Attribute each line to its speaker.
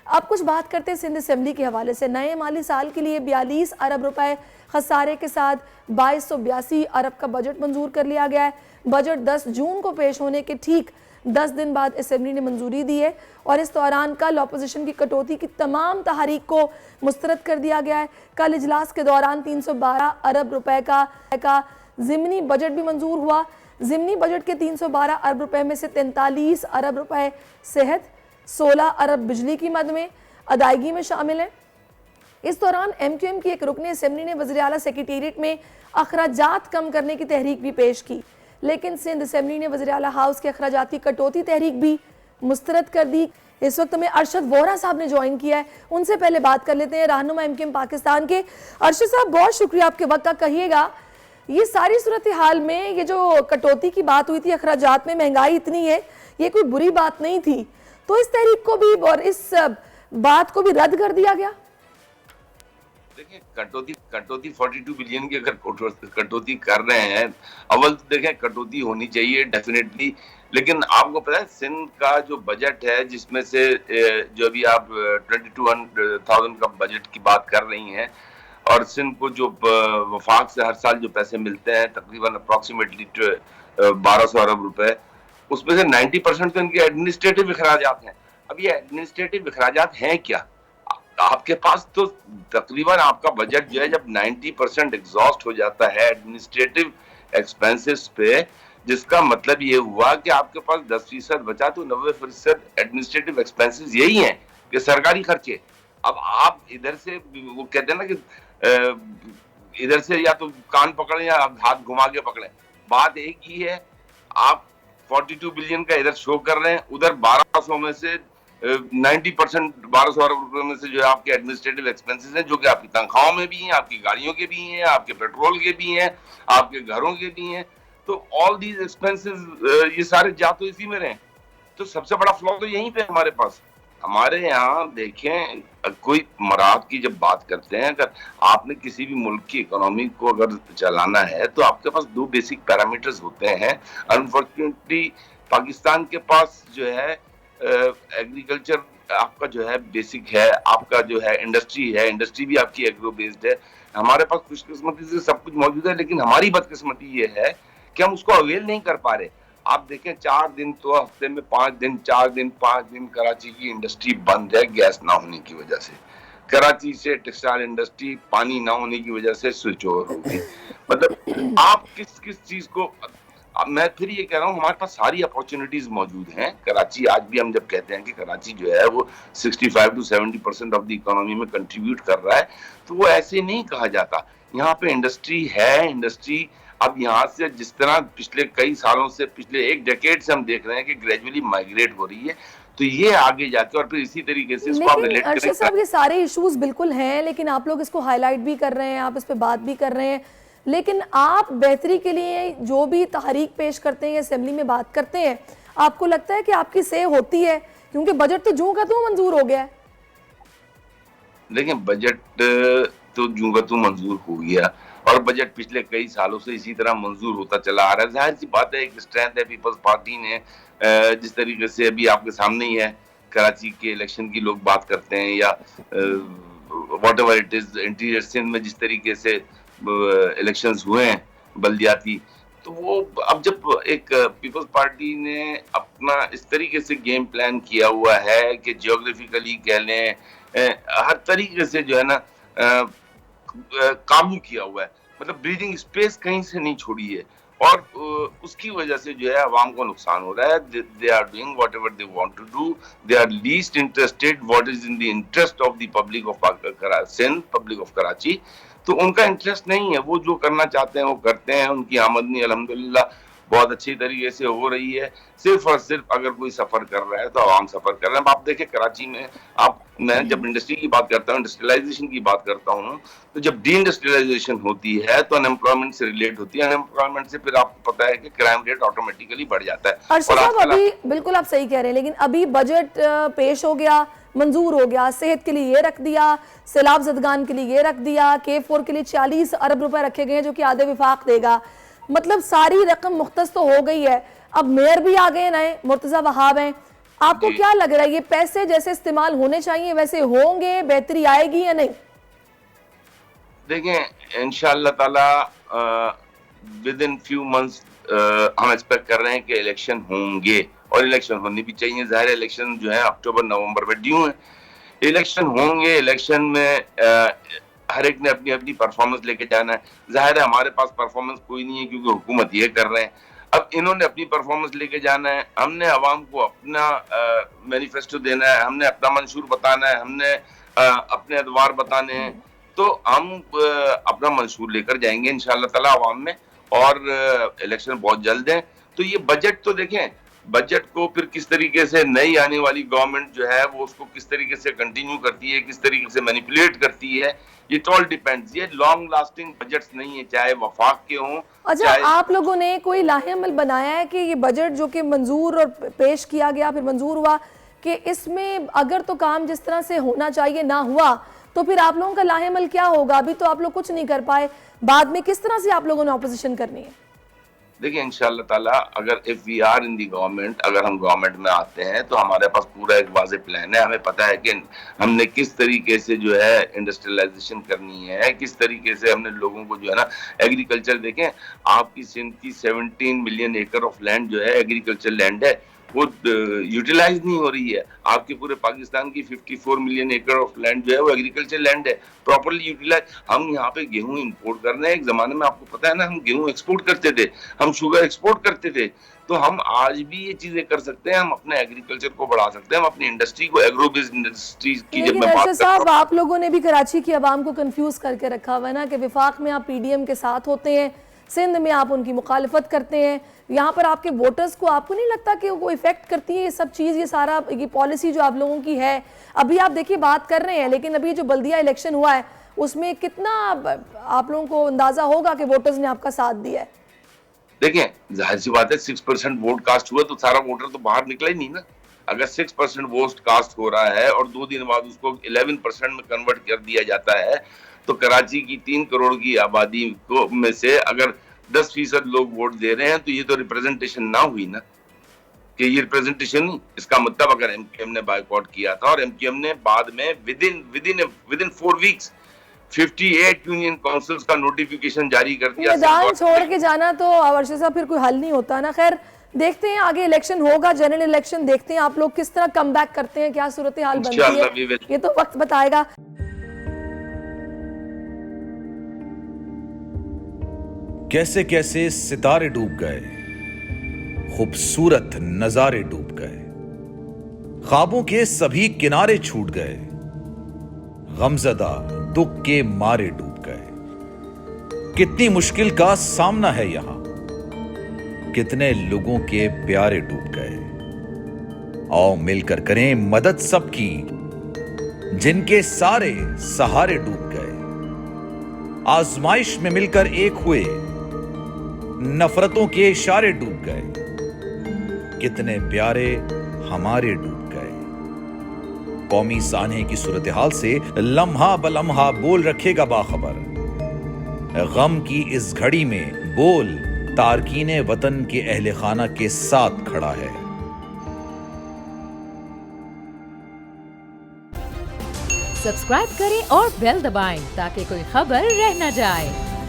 Speaker 1: अब कुछ बात करते हैं सिंध असेंबली के हवाले से। नए माली साल के लिए 42 अरब रुपए खसारे के साथ 2282 अरब का बजट मंजूर कर लिया गया है। बजट 10 जून को पेश होने के ठीक 10 दिन बाद असेंबली ने मंजूरी दी है और इस दौरान कल अपोजिशन की कटौती की तमाम तहरीक को मुस्तरद कर दिया गया है। कल इजलास के दौरान 312 अरब रुपए का ज़िमनी बजट भी मंजूर हुआ। ज़िमनी बजट के 312 अरब रुपए में से 43 अरब रुपए सेहत, 16 अरब बिजली की मद में अदायगी में शामिल है। इस दौरान MQM की एक रुकन असेंबली ने वज़ीर आला सेक्रेटेरिएट में अखराजात कम करने की तहरीक भी पेश की, लेकिन सिंध असेंबली ने वज़ीर आला हाउस के अखराजात की कटौती तहरीक भी मुस्तरद कर दी। इस वक्त में अरशद वोहरा साहब ने ज्वाइन किया है, उनसे पहले बात कर लेते हैं रहनुमा MQM पाकिस्तान के। अरशद साहब, बहुत शुक्रिया आपके वक्त का। कहिएगा, ये सारी सूरत हाल में ये जो कटौती की बात हुई थी, अखराजात में महंगाई इतनी है, ये कोई बुरी बात नहीं थी, तो इस तहरीक को भी और इस बात को भी रद्द कर दिया गया।
Speaker 2: देखिए, कटौती 42 बिलियन की अगर कटौती कर रहे हैं, अव्वल तो देखें कटौती होनी चाहिए डेफिनेटली, लेकिन आपको पता है सिंध का जो बजट है, जिसमें से जो अभी आप 22,000 का बजट की बात कर रही हैं, और सिंध को जो वफाक से हर साल जो पैसे मिलते हैं तकरीबन अप्रॉक्सीमेटली 1200 अरब रुपए, उसमें से 90% तो इनके एडमिनिस्ट्रेटिव अखराजात हैं। अब ये एडमिनिस्ट्रेटिव अखराजात हैं क्या? आपके पास तो तकरीबन आपका बजट जो है जब 90% एग्जॉस्ट हो जाता है एडमिनिस्ट्रेटिव एक्सपेंसेस पे, जिसका मतलब ये हुआ कि आपके पास 10% बचा, तो 90% एडमिनिस्ट्रेटिव एक्सपेंसेस यही हैं कि सरकारी खर्चे। अब आप इधर से, वो कहते हैं ना कि इधर से या तो कान पकड़े या हाथ घुमा के पकड़े, बात एक ही है। आप 42 बिलियन का इधर शो कर रहे हैं, उधर 1200 में से 90% 1200 अरब रुपए में से जो है आपके एडमिनिस्ट्रेटिव एक्सपेंसेस हैं, जो कि आपकी तनख्वाहों में भी हैं, आपकी गाड़ियों के भी हैं, आपके पेट्रोल के भी हैं, आपके घरों के भी हैं। तो ऑल दीज एक्सपेंसेस ये सारे जा तो इसी में रहे। तो सबसे बड़ा फ्लॉ तो यहीं पे हमारे पास। हमारे यहाँ देखें, कोई मराहत की जब बात करते हैं, अगर आपने किसी भी मुल्क की इकोनॉमी को अगर चलाना है तो आपके पास दो बेसिक पैरामीटर्स होते हैं। अनफॉर्चुनेटली पाकिस्तान के पास जो है एग्रीकल्चर आपका जो है बेसिक है, आपका जो है इंडस्ट्री भी आपकी एग्रो बेस्ड है। हमारे पास खुशकिस्मती से सब कुछ मौजूद है, लेकिन हमारी बदकिस्मती ये है कि हम उसको अवेल नहीं कर पा रहे। आप देखें 4 दिन तो हफ्ते में 5 दिन, 4 दिन 5 दिन कराची की इंडस्ट्री बंद है गैस ना होने की वजह से। कराची से टेक्सटाइल इंडस्ट्री पानी ना होने की वजह से स्विच ओवर हो गई। मतलब आप किस चीज को, मैं फिर ये कह रहा हूँ, हमारे पास सारी अपॉर्चुनिटीज मौजूद हैं। कराची आज भी हम जब कहते हैं कि कराची जो है वो 65 to 70% ऑफ द इकोनॉमी में कंट्रीब्यूट कर रहा है, तो वो ऐसे नहीं कहा जाता। यहाँ पे इंडस्ट्री है, इंडस्ट्री अब यहाँ से जिस तरह पिछले कई सालों से, पिछले एक डेकेड से हम देख रहे हैं कि ग्रेजुअली माइग्रेट हो रही है, तो ये आगे जाके और फिर इसी तरीके से इसको आप रिलेट करें।
Speaker 1: अर्शद साहब, ये सारे इश्यूज बिल्कुल हैं, लेकिन आप लोग इसको हाईलाइट भी कर रहे हैं, आप इस पे बात भी कर रहे हैं, लेकिन आप बेहतरी के लिए जो भी तहरीक पेश करते हैं, असेंबली में बात करते हैं, आपको लगता है कि आपकी से होती है? क्योंकि बजट तो जूं का त्यों मंजूर हो गया है।
Speaker 2: लेकिन बजट तो जूं का त्यों मंजूर हो गया, और बजट पिछले कई सालों से इसी तरह मंजूर होता चला आ रहा है। जाहिर सी बात है, एक स्ट्रेंथ है पीपल्स पार्टी ने, जिस तरीके से अभी आपके सामने ही है, कराची के इलेक्शन की लोग बात करते हैं, या whatever it is, interior Sindh में जिस तरीके से इलेक्शंस हुए हैं बल्दियाती, तो वो अब जब एक पीपल्स पार्टी ने अपना इस तरीके से गेम प्लान किया हुआ है कि जियोग्राफिकली कह लें, हर तरीके से जो है ना काबू किया हुआ है, मतलब ब्रीदिंग स्पेस कहीं से नहीं छोड़ी है, और उसकी वजह से जो है अवाम को नुकसान हो रहा है। They are doing whatever they want to do, they are least interested what is in the interest of the public of Sindh, public of Karachi. तो उनका इंटरेस्ट नहीं है, वो जो करना चाहते हैं वो करते हैं। उनकी आमदनी अल्हम्दुलिल्लाह बहुत अच्छी तरीके से हो रही है। सिर्फ और सिर्फ अगर कोई सफर कर रहा है तो आवाम सफर कर रहे हैं। आप देखें कराची में, मैं जब इंडस्ट्री की बात करता हूँ, इंडस्ट्रियलाइजेशन की बात करता हूँ, तो जब डी इंडस्ट्रियलाइजेशन होती है तो अनएम्प्लॉयमेंट से रिलेट होती है। अनएम्प्लॉयमेंट से फिर आपको पता है कि क्राइम रेट ऑटोमेटिकली बढ़ जाता है।
Speaker 1: अर्शद साहब, अभी बिल्कुल आप सही कह रहे हैं, लेकिन अभी बजट पेश हो गया, मंजूर हो गया, सेहत के लिए ये रख दिया, सैलाब ज़दगान के लिए ये रख दिया, K4 के लिए 40 अरब रुपए रखे गए हैं जो कि आधे विफाक देगा। मतलब सारी रकम मुख्तस तो हो गई है। अब मेयर भी आ गए नए, मुर्तज़ा वहाब हैं, आपको क्या लग रहा है, ये पैसे जैसे इस्तेमाल होने चाहिए वैसे होंगे, बेहतरी आएगी या नहीं?
Speaker 2: देखिए इंशाअल्लाह ताला विद इन फ्यू मंथ्स हम एक्सपेक्ट कर रहे हैं कि इलेक्शन होंगे, और इलेक्शन होनी भी चाहिए। जाहिर इलेक्शन जो है अक्टूबर नवंबर में ड्यू है, इलेक्शन होंगे। इलेक्शन में हर एक ने अपनी अपनी परफॉर्मेंस लेके जाना है। जाहिर है हमारे पास परफॉर्मेंस कोई नहीं है क्योंकि हुकूमत ये कर रहे हैं। अब इन्होंने अपनी परफॉर्मेंस लेके जाना है, हमने अवाम को अपना मैनिफेस्टो देना है, हमने अपना मंशूर बताना है, हमने अपने अदवार बताने हैं। तो हम अपना मंशूर लेकर जाएंगे इंशाअल्लाह ताला अवाम में, और इलेक्शन बहुत जल्द है। तो ये बजट तो देखें, बजट को फिर किस तरीके से नई आने वाली गवर्नमेंट जो है वो उसको किस तरीके से कंटिन्यू करती है, किस तरीके से मैनिपुलेट करती है, इट ऑल डिपेंड्स। ये लॉन्ग लास्टिंग बजट्स नहीं है, चाहे वफाक के हों।
Speaker 1: अच्छा, आप लोगों ने कोई लाहेअमल बनाया है कि ये बजट जो कि मंजूर और पेश किया गया फिर मंजूर हुआ, कि इसमें अगर तो काम जिस तरह से होना चाहिए ना हुआ तो फिर आप लोगों का लाहेअमल क्या होगा? अभी तो आप लोग कुछ नहीं कर पाए, बाद में किस तरह से आप लोगों ने ऑपोजिशन करनी है?
Speaker 2: देखिए इंशाअल्लाह ताला अगर if we are in the government, अगर हम गवर्नमेंट में आते हैं तो हमारे पास पूरा एक वाज़ेह प्लान है। हमें पता है कि हमने किस तरीके से जो है इंडस्ट्रियलाइजेशन करनी है, किस तरीके से हमने लोगों को जो है ना एग्रीकल्चर, देखें आपकी सिंध की 17 मिलियन एकड़ ऑफ लैंड जो है एग्रीकल्चर लैंड है, वो यूटिलाइज नहीं हो रही है। आपके पूरे पाकिस्तान की 54 मिलियन एकड़ ऑफ लैंड जो है वो एग्रीकल्चर लैंड है, प्रॉपर्ली यूटिलाइज। हम यहाँ पे गेहूं इंपोर्ट कर रहे हैं। एक जमाने में आपको पता है ना, हम गेहूं एक्सपोर्ट करते थे, हम शुगर एक्सपोर्ट करते थे। तो हम आज भी ये चीजें कर सकते हैं, हम अपने एग्रीकल्चर को बढ़ा सकते हैं, हम अपनी इंडस्ट्री को, एग्रो बेस्ड इंडस्ट्री की जब मैं बात
Speaker 1: साहब, आप लोगों ने भी कराची की आवाम को कंफ्यूज करके रखा हुआ है ना, कि विफाक में आप पीडीएम के साथ होते हैं, सिंध में आप उनकी मुखालिफत करते हैं। यहाँ पर आपके वोटर्स को आपको नहीं लगता कि वो इफेक्ट करती है ये सब चीज़, ये सारा ये पॉलिसी जो आप लोगों की है? अभी आप देखिए बात कर रहे हैं, लेकिन अभी जो बल्दिया इलेक्शन हुआ है उसमें कितना आप लोगों को अंदाजा होगा कि वोटर्स ने आपका साथ दिया है?
Speaker 2: देखिए जाहिर सी बात है, 6% वोट कास्ट हुआ तो सारा वोटर तो बाहर निकला ही नहीं ना। अगर 6% वोट कास्ट हो रहा है और 2 दिन बाद उसको 11% में कन्वर्ट कर दिया जाता है, तो कराची की 3 करोड़ की आबादी को में से अगर 10% लोग वोट दे रहे हैं तो ये तो रिप्रेजेंटेशन ना हुई ना, कि ये रिप्रेजेंटेशन नहीं। इसका मतलब अगर एमक्यूएम ने बायकॉट किया था और एमक्यूएम ने बाद में with in 4 weeks 58 union councils का नोटिफिकेशन जारी कर दिया।
Speaker 1: मैदान छोड़ के जाना तो वर्षा साहब फिर कोई हल नहीं होता ना। खैर देखते हैं, आगे इलेक्शन होगा, जनरल इलेक्शन, देखते हैं आप लोग किस तरह कम बैक करते हैं, क्या सूरत हाल बनती है, ये तो वक्त बताएगा।
Speaker 3: कैसे कैसे सितारे डूब गए, खूबसूरत नजारे डूब गए, ख्वाबों के सभी किनारे छूट गए, गमजदा दुख के मारे डूब गए। कितनी मुश्किल का सामना है यहां, कितने लोगों के प्यारे डूब गए। आओ मिलकर करें मदद सबकी, जिनके सारे सहारे डूब गए। आजमाइश में मिलकर एक हुए, नफरतों के इशारे डूब गए। कितने प्यारे हमारे डूब गए। कौमी सानहे की सूरत हाल से लम्हा बलम्हा बोल रखेगा बाखबर। गम की इस घड़ी में बोल तारकीने वतन के अहले खाना के साथ खड़ा है।
Speaker 4: सब्सक्राइब करें और बेल दबाएं ताकि कोई खबर रह न जाए।